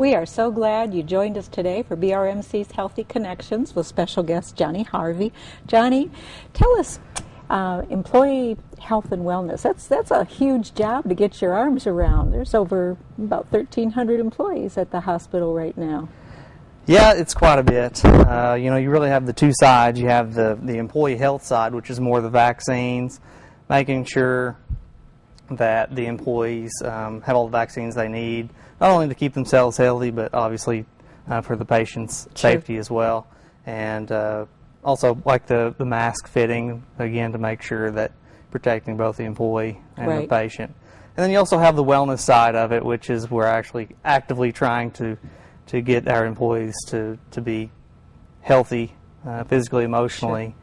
We are so glad you joined us today for BRMC's Healthy Connections with special guest Jonny Harvey. Jonny, tell us, employee health and wellness, that's a huge job to get your arms around. There's over about 1,300 employees at the hospital right now. Yeah, it's quite a bit. You know, you really have the two sides. You have the employee health side, which is more the vaccines, making sure that the employees have all the vaccines they need, not only to keep themselves healthy, but obviously for the patient's safety as well. And also like the mask fitting, again, to make sure that protecting both the employee and the patient. And then you also have the wellness side of it, which is we're actually actively trying to get our employees to be healthy, physically, emotionally,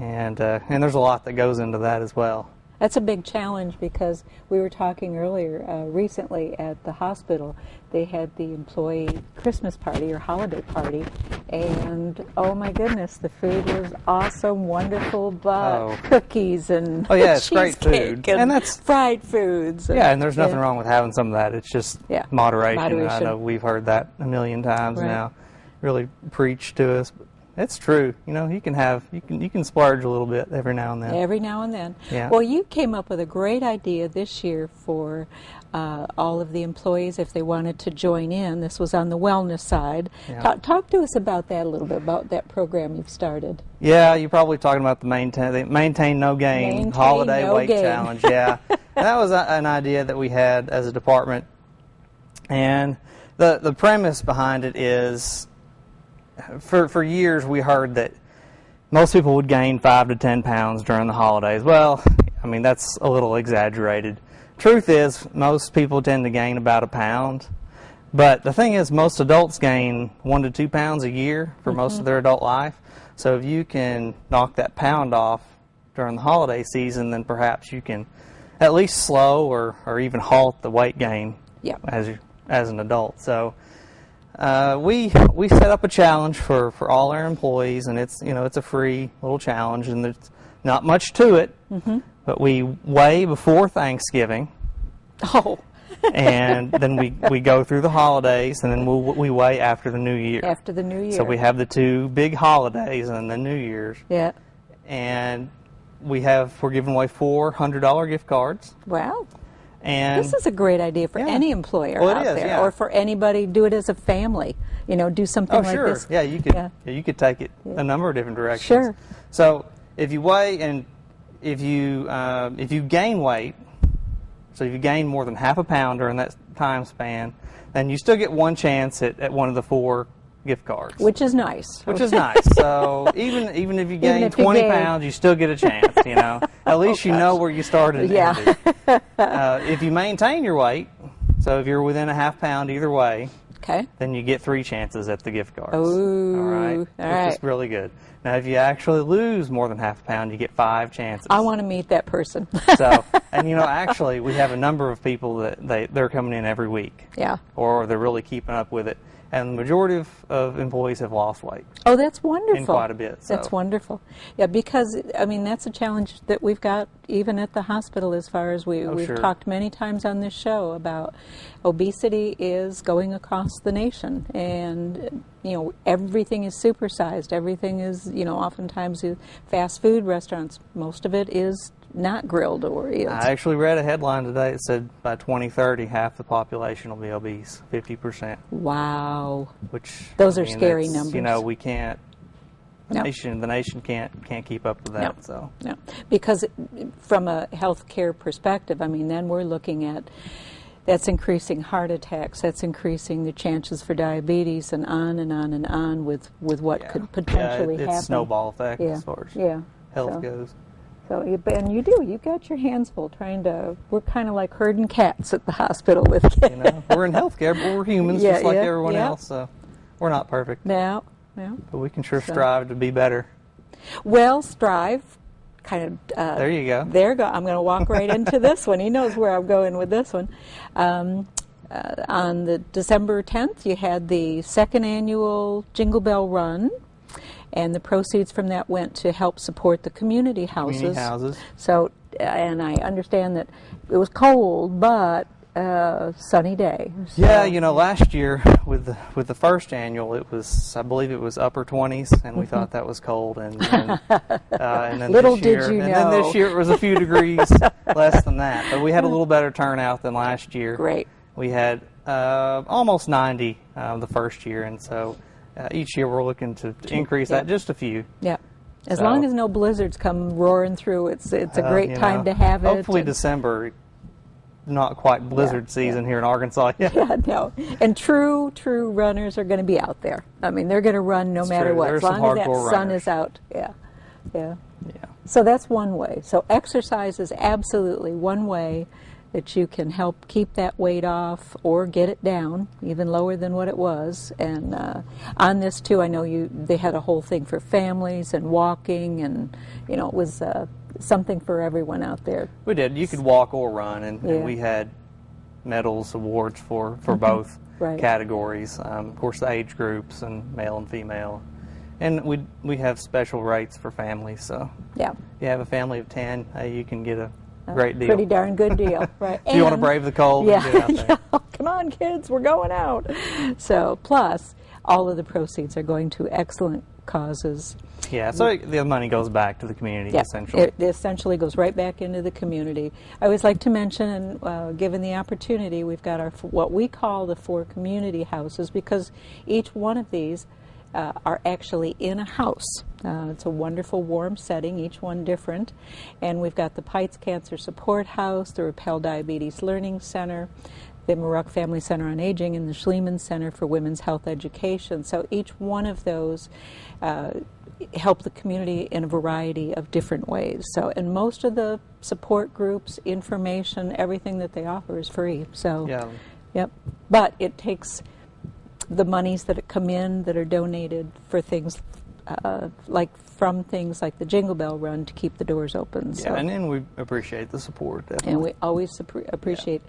and there's a lot that goes into that as well. That's a big challenge because we were talking earlier, recently at the hospital, they had the employee Christmas party or holiday party, and oh my goodness, the food was awesome, wonderful, but cookies and it's great food, and that's fried foods. And there's nothing wrong with having some of that. It's just moderation. I know we've heard that a million times now, really preached to us. It's true. You know, you can splurge a little bit every now and then. Every now and then. Yeah. Well, you came up with a great idea this year for all of the employees if they wanted to join in. This was on the wellness side. Yeah. Talk to us about that a little bit, about that program you've started. Yeah, you're probably talking about the maintain no gain holiday weight challenge. Yeah, that was an idea that we had as a department, and the premise behind it is, for years we heard that most people would gain 5 to 10 pounds during the holidays. Well, I mean, that's a little exaggerated. Truth is, most people tend to gain about a pound. But the thing is, most adults gain 1 to 2 pounds a year for most of their adult life. So if you can knock that pound off during the holiday season, then perhaps you can at least slow or even halt the weight gain as an adult. So we set up a challenge for all our employees, and it's a free little challenge, and there's not much to it. But we weigh before Thanksgiving. And then we go through the holidays, and then we weigh after the New Year. After the New Year. So we have the two big holidays and the New Year's. Yeah. And we're giving away 4 $100 gift cards. Wow. And this is a great idea for any employer out there, or for anybody. Do it as a family. You know, do something like this. Yeah, you could take it a number of different directions. Sure. So if you weigh and if you gain weight, so if you gain more than half a pound during that time span, then you still get one chance at one of the 4 gift cards. Which is nice. Which is nice. So even if you gain 20 pounds, you still get a chance, you know. At least you know where you started and ended. If you maintain your weight, so if you're within a half pound either way, then you get 3 chances at the gift cards. Ooh. All right? Which is really good. Now, if you actually lose more than half a pound, you get 5 chances. I want to meet that person. So, and you know, actually, we have a number of people that they're coming in every week. Yeah. Or they're really keeping up with it. And the majority of employees have lost weight. Oh, that's wonderful. In quite a bit. So. That's wonderful. Yeah, because, I mean, that's a challenge that we've got even at the hospital as far as we've talked many times on this show about obesity is going across the nation. And, you know, everything is supersized. Everything is, you know, oftentimes fast food restaurants, most of it is not grilled or is. I actually read a headline today that said by 2030 half the population will be obese, 50%. Wow. Which those are scary numbers. You know, we can't. The nation can't keep up with that. No, because from a healthcare perspective, I mean, then we're looking at that's increasing heart attacks, that's increasing the chances for diabetes, and on and on and on with what could potentially happen. It's a snowball effect as far as health goes. So, and you've got your hands full trying to, we're kind of like herding cats at the hospital with kids. You know, we're in healthcare, but we're humans just like everyone else, so we're not perfect. No. But we can sure strive to be better. Well, strive, kind of. There you go. I'm going to walk right into this one. He knows where I'm going with this one. On the December 10th, you had the 2nd annual Jingle Bell Run. And the proceeds from that went to help support the community houses. Community houses. So, and I understand that it was cold, but sunny day. So. Yeah, you know, last year with the first annual, I believe it was upper 20s, and we thought that was cold. And then little this year, did you know. And then this year it was a few degrees less than that. But we had a little better turnout than last year. Great. We had almost 90 the first year, and so each year we're looking to increase that just a few. Yeah. As long as no blizzards come roaring through, it's a great time to have it. Hopefully December, not quite blizzard season here in Arkansas yet. Yeah, no. And true runners are going to be out there. I mean, they're going to run no matter what, as long as that sun is out. Yeah. So that's one way. So exercise is absolutely one way that you can help keep that weight off or get it down, even lower than what it was. And on this too, I know they had a whole thing for families and walking, and it was something for everyone out there. We did. You could walk or run, and we had medals, awards for both categories. Of course, the age groups and male and female. And we have special rates for families. So if you have a family of 10, you can get a great deal. Pretty darn good deal, right? If you want to brave the cold, get out there. Come on, kids, we're going out. So, plus, all of the proceeds are going to excellent causes. Yeah, so the money goes back to the community, essentially. It essentially goes right back into the community. I always like to mention, and given the opportunity, we've got what we call the 4 community houses, because each one of these are actually in a house. It's a wonderful warm setting, each one different. And we've got the Pites Cancer Support House, the Rappel Diabetes Learning Center, the Maruck Family Center on Aging, and the Schliemann Center for Women's Health Education. So each one of those help the community in a variety of different ways. So, and most of the support groups, information, everything that they offer is free. So, but it takes the monies that come in that are donated for things from things like the Jingle Bell Run to keep the doors open. Yeah, and we appreciate the support, definitely. And we always appreciate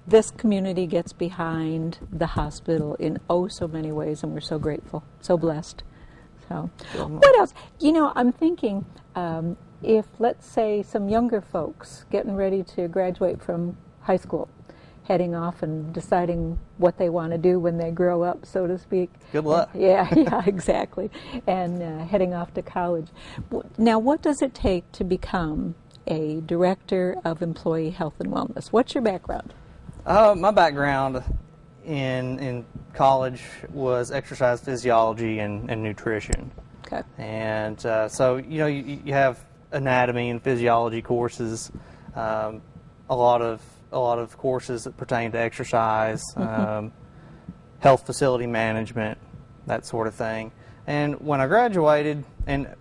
this community gets behind the hospital in so many ways, and we're so grateful, so blessed. So, what else? I'm thinking if, let's say, some younger folks getting ready to graduate from high school, heading off and deciding what they want to do when they grow up, so to speak. Good luck. Yeah, exactly. And heading off to college. Now, what does it take to become a director of employee health and wellness? What's your background? My background in college was exercise physiology and nutrition. Okay. And so, you have anatomy and physiology courses, a lot of courses that pertain to exercise, health facility management, that sort of thing. And when I graduated, and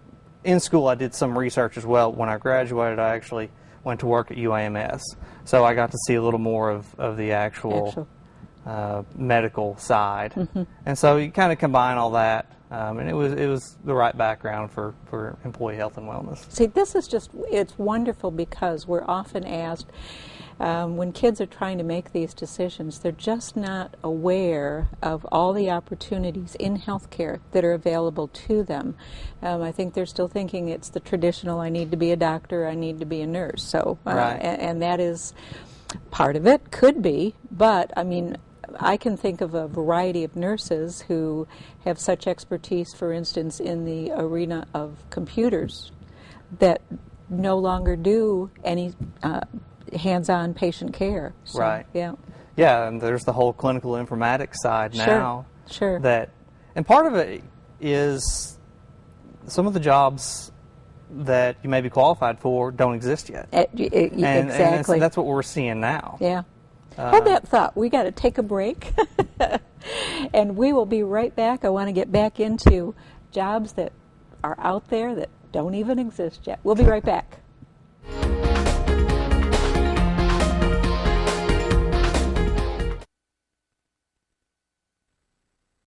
in school I did some research as well, when I graduated I actually went to work at UAMS. So I got to see a little more of the actual medical side. And so you kind of combine all that, and it was the right background for employee health and wellness. See, this is it's wonderful, because we're often asked, when kids are trying to make these decisions, they're just not aware of all the opportunities in healthcare that are available to them. I think they're still thinking it's the traditional, I need to be a doctor, I need to be a nurse. So, and that is part of it, could be, but I mean, I can think of a variety of nurses who have such expertise, for instance, in the arena of computers, that no longer do any hands-on patient care. So, right. Yeah. Yeah, and there's the whole clinical informatics side now. Sure. And part of it is some of the jobs that you may be qualified for don't exist yet. Exactly. And that's what we're seeing now. Yeah. Hold that thought. We got to take a break, and we will be right back. I want to get back into jobs that are out there that don't even exist yet. We'll be right back.